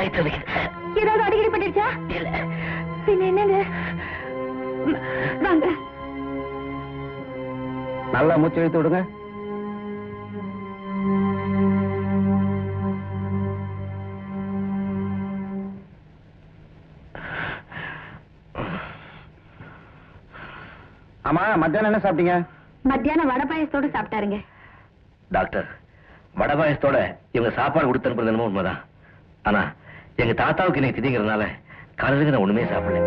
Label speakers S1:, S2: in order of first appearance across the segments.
S1: ஏதாவது அடிக்கடி பண்ணிருச்சா? இல்ல. பின்ன என்னங்க? வாங்க.
S2: நல்லா மூச்சு இழுத்து விடுங்க. ஆமா, மத்தியானம் என்ன சாப்பிட்டீங்க?
S1: மத்தியானம் வடை பாயசத்தோட சாப்பிட்டாருங்க.
S3: டாக்டர், வடை பாயசத்தோட இவங்க சாப்பாடு கொடுத்து அனுப்புறது என்னமோ உண்மைதான். ஆனா எங்க தாத்தாவுக்கு இன்னைக்கு திதிங்கிறதுனால காலையில நான் ஒண்ணுமே சாப்பிடல.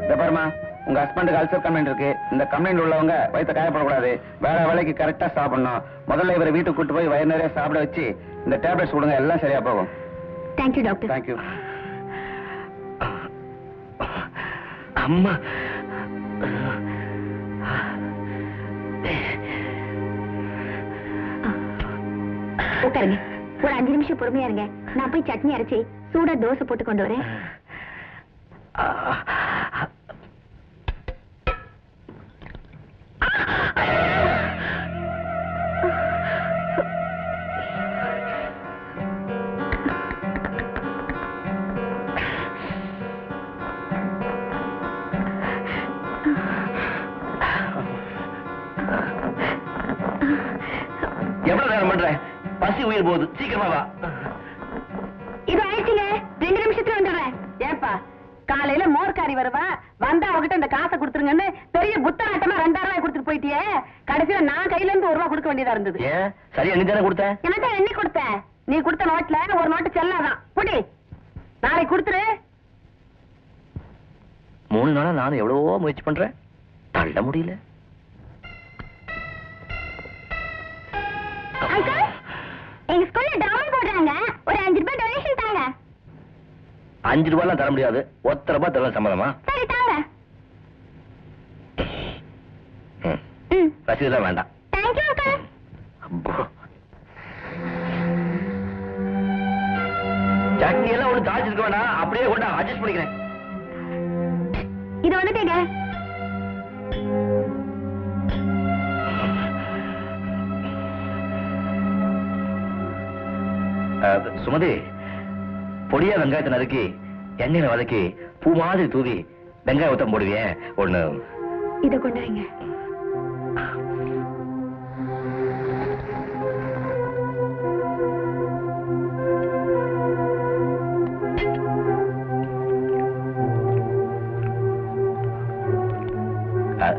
S2: இந்த பாருமா, உங்க ஹஸ்பண்டுக்கு அல்சர் கம்ப்ளைண்ட் இருக்கு. இந்த கம்ப்ளைண்ட் உள்ளவங்க வயிற்ற காயப்படக்கூடாது. வேலை வேலைக்கு கரெக்டா சாப்பிடணும். முதல்ல இவரை வீட்டுக்கு கூட்டு போய் வயிறு நிறைய சாப்பிட வச்சு இந்த டேப்லெட்ஸ் கொடுங்க, எல்லாம் சரியா போகும்.
S1: Thank you doctor.
S2: தேங்க்யூ.
S3: அம்மா,
S1: உட்காருங்க. ஒரு 5 நிமிஷம் பொறுமையா இருங்க. நான் போய் சட்னி அரைச்சி சூடா தோசை போட்டு கொண்டு வரேன்.
S3: எவ்வளவு நேரம் பண்ற? பசி உயிர் போகுது, சீக்கிரமா வா.
S1: இது ஆயிடுச்சுங்க, 2 நிமிஷத்துல வந்துடுறேன். ஏப்பா, காலையில மோர்காரி வருவா, வந்தா அவகிட்ட இந்த காசை கொடுத்துருங்கன்னு பெரிய புத்தநாட்டமா 2000 ரூபாய் கொடுத்துட்டு போயிட்டியே. கடைசியில நான் கையில இருந்து 1 ரூபாய் கொடுக்க வேண்டியதா இருந்தது.
S3: ஏன் சரியா நீ தானே கொடுத்த?
S1: என்னத்த எண்ணி கொடுத்தேன்? நீ கொடுத்த நோட்ல ஒரு நோட்டு செல்லாதான். புடி, நாளைக்கு கொடுத்துரு.
S3: 3 நாளா நானும் எவ்வளவோ முயற்சி பண்றேன், தள்ள முடியல.
S1: எங்க ஸ்கூல்ல டிராமா போடுறாங்க, ஒரு 5 ரூபாய் டொனேஷன் தாங்க.
S3: 5 ரூபாய்லாம் தர முடியாது, 1 ரூபாய் தரலாம். சம்மதமா?
S1: சரி தாங்க.
S3: ரசீதுலாம் வேண்டாம்.
S1: தேங்க்யூ அக்கா.
S3: சட்னி எல்லாம் ஒரு தாழ்ச்சி இருக்க வேண்டாம், அப்படியே கொண்டா, அட்ஜஸ்ட் பண்ணிக்கிறேன்.
S1: இது வந்துட்டேங்க.
S3: சுமதி, பொடியா வெங்காயத்தை நறுக்கி எண்ணெயில வதக்கி பூ மாதிரி தூவி வெங்காய ஊத்தம் போடுவேன் ஒண்ணு.
S1: இதை கொண்டாங்க.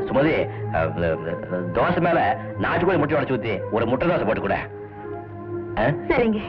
S3: சுமதி, தோசை மேல நாட்டுக்கோழி முட்டை உடைச்சு ஊத்தி ஒரு முட்டை தோசை போட்டு கூட.
S1: சரிங்க.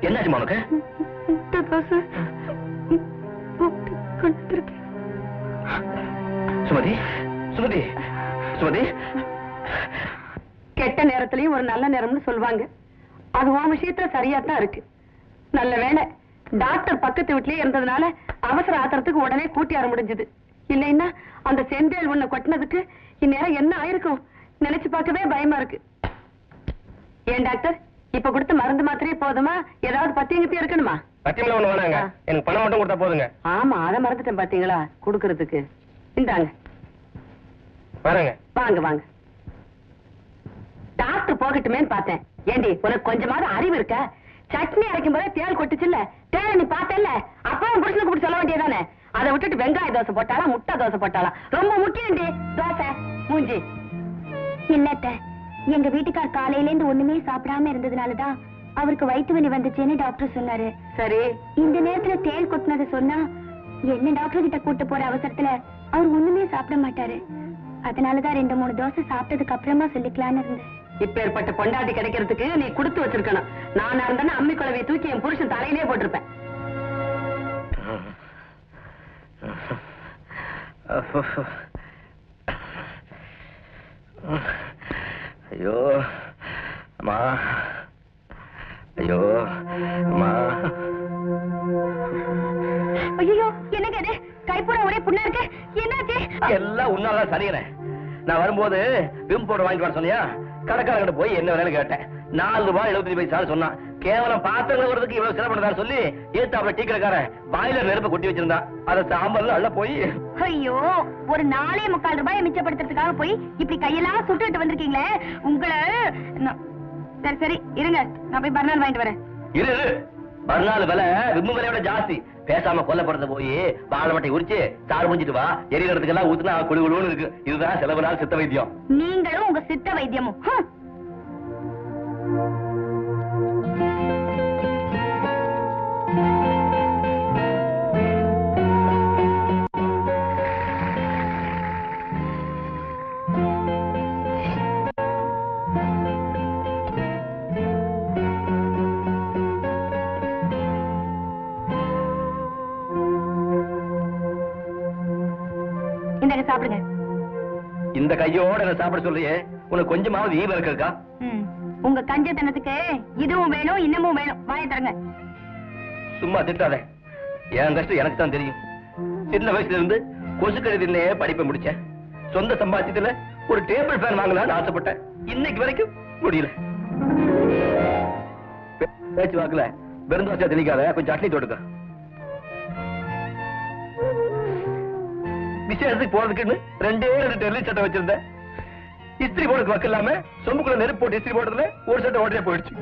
S1: என்னாச்சு உனக்கு? சுமதி, சுமதி, சுமதி. கெட்ட நேரத்திலையும் ஒரு நல்ல நேரம்னு சொல்லுவாங்க. அது உன் விஷயத்துல சரியாத்தான் இருக்கு. நல்ல வேளை டாக்டர் பக்கத்து வீட்லயே இருந்ததுனால அவசர ஆத்திரத்துக்கு உடனே கூட்டி வர முடிஞ்சது. இல்லைன்னா அந்த செந்தேல் உன்னை கொட்டினதுக்கு இந்நேரம் என்ன ஆயிருக்கும் நினைச்சு பார்க்கவே பயமா இருக்கு. ஏன் டாக்டர், இப்ப கொடுத்த மருந்து மாத்திரையே போதுமா? ஏதாவது பத்தியங்கத்தி இருக்கணுமா?
S2: பத்தியம்ல ஒண்ணு வேணாங்க, எனக்கு பணம் மட்டும் கொடுத்தா போதுங்க.
S1: ஆமா, அதை மறந்துட்டேன் பாத்தீங்களா குடுக்கறதுக்கு. இந்தாங்க.
S2: பாருங்க.
S1: வாங்க வாங்க. டாக்டர் போகட்டுமேன்னு பார்த்தேன். ஏண்டி, உனக்கு கொஞ்சமாவது அறிவு இருக்க? சட்னி அரைக்கும் போதே தேள் கொட்டுச்சுல்ல, தேவை நீ பார்த்தல, அப்பவும் புருஷனுக்கு இப்படி சொல்ல வேண்டியதானே? அதை விட்டுட்டு வெங்காய தோசை போட்டாலா முட்டை தோசை போட்டாலா? ரொம்ப முக்கியம் தோசை மூஞ்சி. இல்லத்த, எங்க வீட்டுக்கார் காலையில இருந்து ஒண்ணுமே சாப்பிடாம இருந்ததுனாலதான் அவருக்கு வயிற்று வலி வந்துச்சுன்னு டாக்டர் சொன்னாரு. சரி, இந்த நேரத்துல தேள் கொட்டினது சொன்னா என்ன டாக்டர் கிட்ட கூட்டு போற அவசரத்துல அவர் ஒண்ணுமே சாப்பிட மாட்டாரு. அதனாலதான் 2-3 தோசை சாப்பிட்டதுக்கு அப்புறமா சொல்லிக்கலான்னு இருந்தேன். இப்ப ஏற்பட்ட பொண்டாட்டி கிடைக்கிறதுக்கு நீ கொடுத்து வச்சிருக்கணும். நானா இருந்தா அம்மி குழவையை தூக்கி என் புருஷன் தலையிலே போட்டிருப்பேன்.
S3: ஐயோ, அம்மா ஐயோ அம்மா
S1: ஐயோ என்னங்க இது கைப்பூரா ஒரே புண்ணா இருக்கு என்னாச்சு
S3: எல்லாம் உன்னாலதான் சரிகிறேன் நான் வரும்போது விம் பவுடர் வாங்கிட்டு வர சொன்னியா கடைக்காரங்கிட்ட போய் என்ன வேலைன்னு கேட்டேன் $4.75 சொன்னான் கேவலம் பாத்திரங்கள் வரதுக்கு இவ்வளவு செலவு பண்ணதா சொல்லி ஏத்தாப்புல டீ கடைக்காரன் பாய்லர் நெருப்ப கொட்டி வச்சிருந்தான் அதை சாம்பல் நல்லா போய்
S1: ஐயோ ஒரு $4.25 மிச்சப்படுத்துறதுக்காக போய் இப்படி கையெல்லாம் சுட்டுட்டு வந்திருக்கீங்களே உங்களை சரி சரி இருங்க நான் போய் பர்னால் வாங்கிட்டு வரேன்
S3: இரு மறுநாள் விலை விம்மு விலையோட ஜாஸ்தி பேசாம கொல்லப்படுறது போய் வாழை மட்டை உரிச்சு சாறு முடிஞ்சிட்டு வா எரிகிறதுக்கு எல்லாம் ஊத்துனா குழு குழுன்னு இருக்கு இதுதான் செலவு நாள் சித்த வைத்தியம்
S1: நீங்களும் உங்க சித்த வைத்தியமும் சாப்பிடுங்க
S3: இந்த கையோட என்ன சாப்பிட சொல்றியே உனக்கு கொஞ்சமாவது ஈவ இருக்கா
S1: உங்க கஞ்சத்தனத்துக்கு இதுவும் வேணும் இன்னமும் வேணும் வாய தரங்க
S3: சும்மா திட்டாத என் கஷ்டம் எனக்கு தான் தெரியும் சின்ன வயசுல இருந்து கொசுக்கடி தின்னே படிப்பை முடிச்சேன் சொந்த சம்பாத்தியத்துல ஒரு டேபிள் ஃபேன் வாங்கலாம்னு ஆசைப்பட்டேன் இன்னைக்கு வரைக்கும் முடியல பேச்சு வாக்குல வெறும் தோசை திணிக்காத கொஞ்சம் அட்லி தொடுக்க விசேஷத்துக்கு போறதுக்குன்னு 2 டெல்லி சட்டை வச்சிருந்தேன் இஸ்திரி போடுறதுக்கு வக்க இல்லாம சொம்புக்குள்ள நெருப்பு போட்டு இஸ்திரி போடுறதுல ஒரு சட்டை உடனே போயிடுச்சு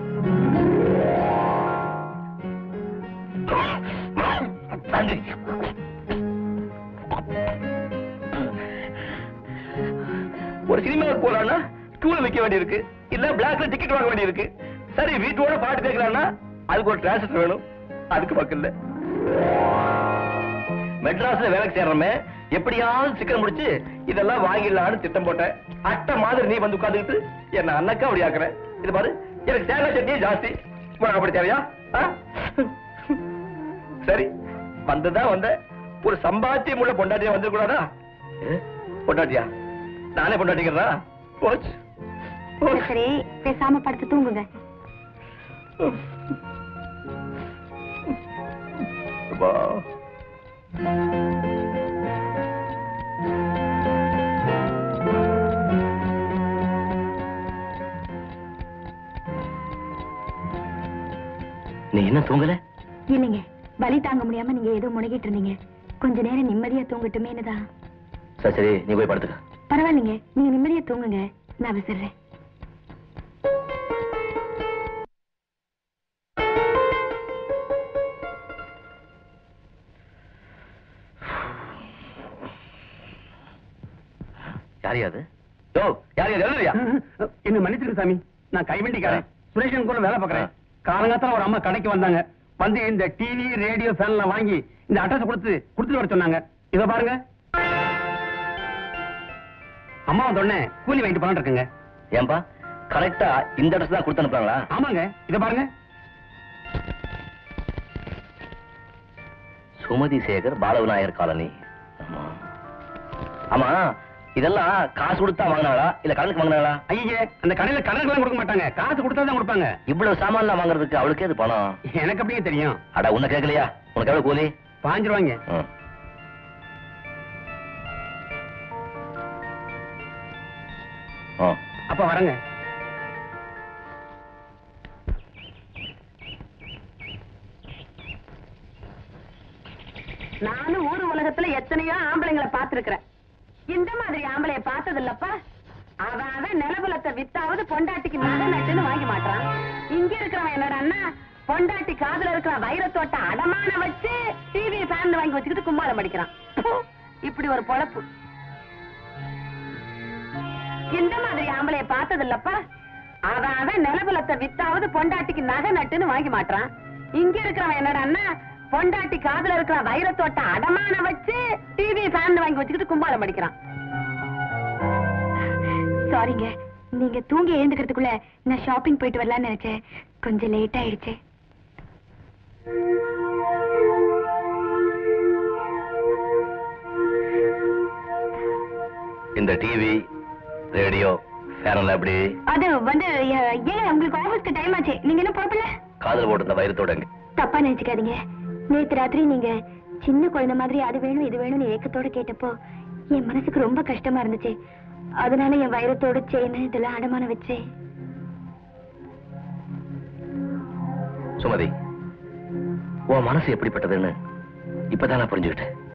S3: ஒரு சினிமாவுக்கு போலான்னா ஸ்டூல் வைக்க வேண்டியிருக்கு இல்ல பிளாக்ல டிக்கெட் வாங்க வேண்டியிருக்கு சரி வீட்டோட பாட்டு கேட்கலாம்னா அதுக்கு ஒரு டிரான்ஸ்ஃபர் வேணும் அதுக்கு பக்கம் இல்ல மெட்ராஸ்ல வேலைக்கு சேர்றமே எப்படியாவது சிக்கன் முடிச்சு இதெல்லாம் வாங்கிடலாம்னு திட்டம் போட்டேன் அட்டை மாதிரி நீ வந்து உட்கார்ந்துக்கிட்டு என்ன அண்ணக்கா அப்படி ஆக்குற இது பாரு எனக்கு தேங்காய் சட்னியே ஜாஸ்தி உனக்கு அப்படி தேவையா சரி வந்ததான் வந்த ஒரு சம்பாத்தியம் உள்ள பொண்டாட்டியா வந்து கூடாதா பொண்டாட்டியா நானே பொண்டாட்டிக்கிறதா போச்சு
S1: சரி பேசாம படுத்து தூங்குங்க
S3: நீ என்ன தூங்கல
S1: இல்லைங்க வலி தாங்க முடியாம நீங்க ஏதோ முனகிட்டு இருந்தீங்க கொஞ்ச நேரம் நிம்மதியா தூங்கட்டுமேனுதான்
S3: சரி சரி நீ போய் படுத்துக்க
S1: பரவாயில்லைங்க நீங்க நிம்மதியா தூங்குங்க நான் விசிறேன்
S3: யாரியாது
S2: என்ன மன்னிச்சிருக்கு சாமி நான் கைவண்டிக்காரன் சுரேஷன் கூட வேலை பார்க்கறேன் காலங்காத்தால ஒரு அம்மா கடைக்கு வந்தாங்க வந்து இந்த டிவி ரேடியோ ஃபேன்லாம் வாங்கி இந்த அட்ரஸ் கொடுத்துட்டு வர சொன்னாங்க இத பாருங்க அம்மா வந்தோடனே கூலி வாங்கிட்டு போலான்னு இருக்குங்க
S3: ஏன்பா கரெக்டா இந்த அட்ரஸ் தான் கொடுத்து அனுப்புறாங்களா
S2: ஆமாங்க இத பாருங்க
S3: சுமதி சேகர் பாலவிநாயகர் காலனி ஆமா இதெல்லாம் காசு கொடுத்தா வாங்கினாளா இல்ல கடனுக்கு வாங்கினாளா
S2: ஐயே அந்த கடையில கடனுக்கு கொடுக்க மாட்டாங்க காசு கொடுத்தா தான் கொடுப்பாங்க
S3: இவ்வளவு சாமான்லாம் வாங்குறதுக்கு அவளுக்கு எது பணம்
S2: எனக்கு அப்படியே தெரியும்
S3: அட உன்ன கேட்கலையா உனக்கு எவ்வளவு கூலி
S2: 5 ரூபாய்ங்க அப்ப வரங்க
S1: நானும் ஊர் உலகத்துல எத்தனையோ ஆம்பளைங்களை பார்த்திருக்கிறேன் இந்த மாதிரி ஆம்பளைய பார்த்தது இல்லப்பா அவன் நிலபலத்தை வித்தாவது பொண்டாட்டிக்கு நகை நட்டுன்னு வாங்கி மாட்டான் இங்க இருக்கிறவன் என்னோட அண்ணா பொண்டாட்டி காதுல இருக்கிற வைரத்தோட்ட அடமான வச்சு டிவி ஃபேன் வாங்கி வச்சுக்கிட்டு கும்மாளம் படிக்கிறான் இப்படி ஒரு பொழப்பு இந்த மாதிரி ஆம்பளைய பார்த்தது இல்லப்பா அவன் நிலபலத்தை வித்தாவது பொண்டாட்டிக்கு நகை நட்டுன்னு வாங்கி மாட்டான் இங்க இருக்கிறவன் என்னோட அண்ணா பொண்டாட்டி காதுல இருக்கிற வைரத்தோட்ட அடமான வச்சு டிவி ஃபேன் வாங்கி வச்சுக்கிட்டு கும்பாலம் படிக்கிறான் சாரிங்க நீங்க தூங்கி எழுந்துக்கிறதுக்குள்ள நான் ஷாப்பிங் போயிட்டு வரலாம்னு நினைச்சேன் கொஞ்சம் லேட் ஆயிடுச்சு
S3: இந்த டிவி ரேடியோ நேரம் எப்படி
S1: அது வந்து ஏன் உங்களுக்கு ஆபீஸ்க்கு டைம் ஆச்சு, நீங்க என்ன புறப்படல?
S3: காதல் போட்டு இந்த வயிறுத்தோட
S1: தப்பா நினைச்சுக்காதீங்க. நேத்து ராத்திரி நீங்க சின்ன குழந்தை மாதிரி அது வேணும் இது வேணும்னு ஏக்கத்தோட கேட்டப்போ என் மனசுக்கு ரொம்ப கஷ்டமா இருந்துச்சு. அதனால என் வைரத்தோட செயின் இதெல்லாம் அடமான வச்சேன்.
S3: சுமதி, உன் மனசு எப்படிப்பட்டதுன்னு இப்பதான் நான் புரிஞ்சுக்கிட்டேன்.